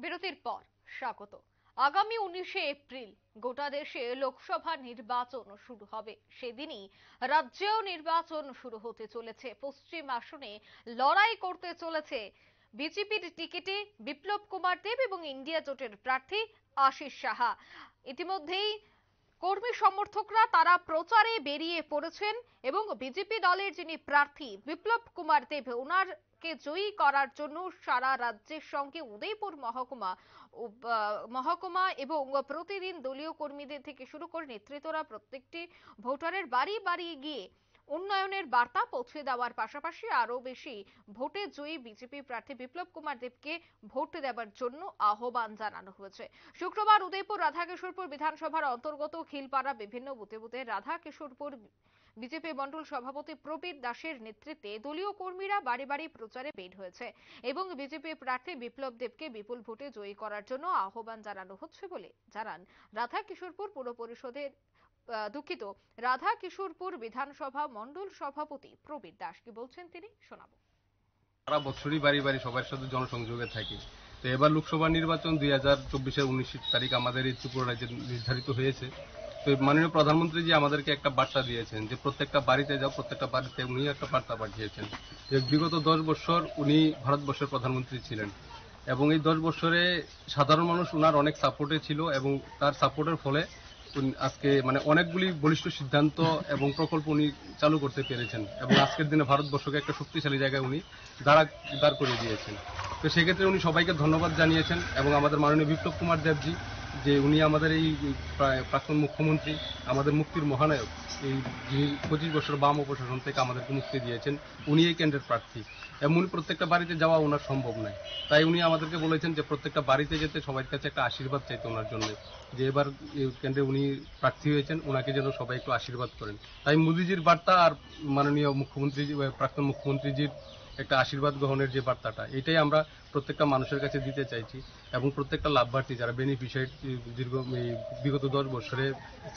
বিরতির পর স্বাগত। আগামী 19শে এপ্রিল গোটা দেশে লোকসভা নির্বাচন শুরু হবে। সেদিনই রাজ্যেও নির্বাচন শুরু হতে চলেছে। পশ্চিম আসনে লড়াই করতে চলেছে বিজেপির টিকিটে বিপ্লব কুমার দেব এবং ইন্ডিয়া জোটের প্রার্থী আশিস সাহা। ইতিমধ্যেই কর্মী সমর্থকরা তারা প্রচারে বেরিয়ে পড়েছেন এবং বিজেপি দলের যিনি প্রার্থী বিপ্লব কুমার দেব ওনারকে জয়ী করার জন্য সারা রাজ্যের সঙ্গে উদয়পুর মহকুমা এবং প্রতিদিন দলীয় কর্মীদের থেকে শুরু করে নেতৃত্বরা প্রত্যেকটি ভোটারের বাড়ি বাড়ি গিয়ে উন্নয়নের বার্তা পৌঁছে দেওয়ার পাশাপাশি আরো বেশি ভোটে জয়ী বিজেপি প্রার্থী বিপ্লব কুমার দেবকে ভোট দেওয়ার জন্য আহ্বান জানানো হয়েছে। শুক্রবার উদয়পুর রাধাকিশোরপুর বিধানসভার অন্তর্গত খিলপাড়া বিভিন্ন বুথে বুথে রাধাকিশোরপুর বিজেপি মণ্ডল সভাপতি প্রবীর দাসের নেতৃত্বে দলীয় কর্মীরা বাড়ি বাড়ি প্রচারে বের হয়েছে এবং বিজেপি প্রার্থী বিপ্লব দেবকে বিপুল ভোটে জয়ী করার জন্য আহ্বান জানানো হচ্ছে বলে জানান রাধাকিশোরপুর পুর পরিষদের রাধাকিশোরপুর বিধানসভা মণ্ডল সভাপতি প্রবীর দাস। কি বলছেন তিনি শোনাবো। সারা বছরই বাড়ি বাড়ি সবার সাথে জনসংযোগে থাকি। তো এবার লোকসভা নির্বাচন 2024-এর 19 তারিখ আমাদের এই ত্রিপুরা রাজ্যে নির্ধারিত হয়েছে। তো মাননীয় প্রধানমন্ত্রী জি আমাদেরকে একটা বার্তা দিয়েছেন যে প্রত্যেকটা বাড়িতে যাও, প্রত্যেকটা বাড়িতে উনি একটা বার্তা পাঠিয়েছেন যে বিগত 10 বছর উনি ভারতবর্ষের প্রধানমন্ত্রী ছিলেন এবং এই 10 বছরে সাধারণ মানুষ উনার অনেক সাপোর্টে ছিল এবং তার সাপোর্টের ফলে আজকে মানে অনেকগুলি বলিষ্ঠ সিদ্ধান্ত এবং প্রকল্প উনি চালু করতে পেরেছেন এবং আজকের দিনে ভারতবর্ষকে একটা শক্তিশালী জায়গায় উনি দাঁড় করিয়ে দিয়েছেন। তো সেক্ষেত্রে উনি সবাইকে ধন্যবাদ জানিয়েছেন এবং আমাদের মাননীয় বিপ্লব কুমার দেবজি যে উনি আমাদের এই প্রাক্তন মুখ্যমন্ত্রী, আমাদের মুক্তির মহানায়ক, এই 25 বছর বাম অপশাসন থেকে আমাদেরকে মুক্তি দিয়েছেন, উনি এই কেন্দ্রের প্রার্থী এবং উনি প্রত্যেকটা বাড়িতে যাওয়া ওনার সম্ভব নয়। তাই উনি আমাদেরকে বলেছেন যে প্রত্যেকটা বাড়িতে যেতে সবার কাছে একটা আশীর্বাদ চাইতে ওনার জন্য, যে এবার কেন্দ্রে উনি প্রার্থী হয়েছেন, ওনাকে যেন সবাই একটু আশীর্বাদ করেন। তাই মোদিজির বার্তা আর মাননীয় মুখ্যমন্ত্রী প্রাক্তন মুখ্যমন্ত্রীজির একটা আশীর্বাদ গ্রহণের যে বার্তাটা, এটাই আমরা প্রত্যেকটা মানুষের কাছে দিতে চাইছি এবং প্রত্যেকটা লাভপ্রার্থী যারা বেনিফিশিয়ারি বিগত 10 বছরে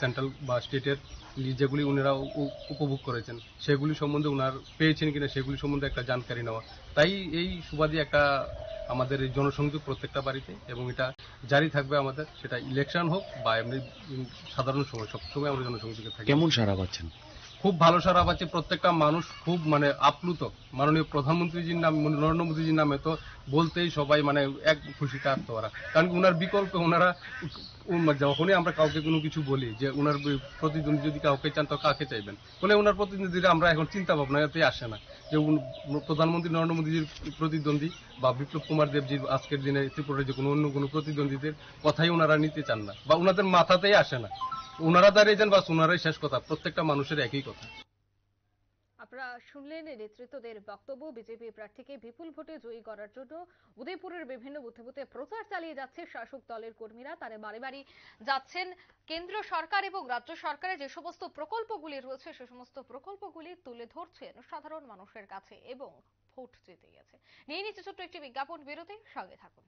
সেন্ট্রাল বা স্টেটের যেগুলি ওনারা উপভোগ করেছেন সেগুলি সম্বন্ধে ওনার পেয়েছেন কিনা সেগুলি সম্বন্ধে একটা জানকারি নেওয়া। তাই এই সুবাদে একটা আমাদের জনসংযোগ প্রত্যেকটা বাড়িতে এবং এটা জারি থাকবে আমাদের, সেটা ইলেকশন হোক বা এমনি সাধারণ সময়, সবসময় আমরা জনসংযোগে থাকি। কেমন সাড়া পাচ্ছেন? খুব ভালো সারা পাচ্ছে, প্রত্যেকটা মানুষ খুব মানে আপ্লুত। মাননীয় প্রধানমন্ত্রীজির নাম, নরেন্দ্র মোদীজির নামে তো বলতেই সবাই মানে এক খুশিতে আত্মহারা, কারণ ওনার বিকল্পে ওনারা যখনই আমরা কাউকে কোনো কিছু বলি যে ওনার প্রতিদ্বন্দ্বী যদি কাউকে চান তো কাকে চাইবেন বলে ওনার প্রতিনিধিরা আমরা এখন চিন্তা ভাবনাতে আসে না যে প্রধানমন্ত্রী নরেন্দ্র মোদীজির প্রতিদ্বন্দ্বী বা বিপ্লব কুমার দেবজির আজকের দিনে ত্রিপুরার যে কোনো অন্য কোনো প্রতিদ্বন্দ্বীদের কথাই ওনারা নিতে চান না বা ওনাদের মাথাতেই আসে না। ওনারা দাঁড়িয়ে যান বাস ওনারাই শেষ কথা, প্রত্যেকটা মানুষের একই কথা। আপনারা শুনলেন নেতৃত্বদের বক্তব্য। বিজেপি প্রার্থীকে বিপুল ভোটে জয়ী করার জন্য উদয়পুরের বিভিন্ন বুথে বুথে প্রচার চালিয়ে যাচ্ছে শাসক দলের কর্মীরা। তারা বাড়ি বাড়ি যাচ্ছেন। কেন্দ্র সরকার এবং রাজ্য সরকারের যে সমস্ত প্রকল্পগুলি রয়েছে সে সমস্ত প্রকল্পগুলি তুলে ধরছেন সাধারণ মানুষের কাছে এবং ভোট জিতে গেছে। নিয়ে নিচ্ছে ছোট্ট একটি বিজ্ঞাপন বিরতি, সঙ্গে থাকুন।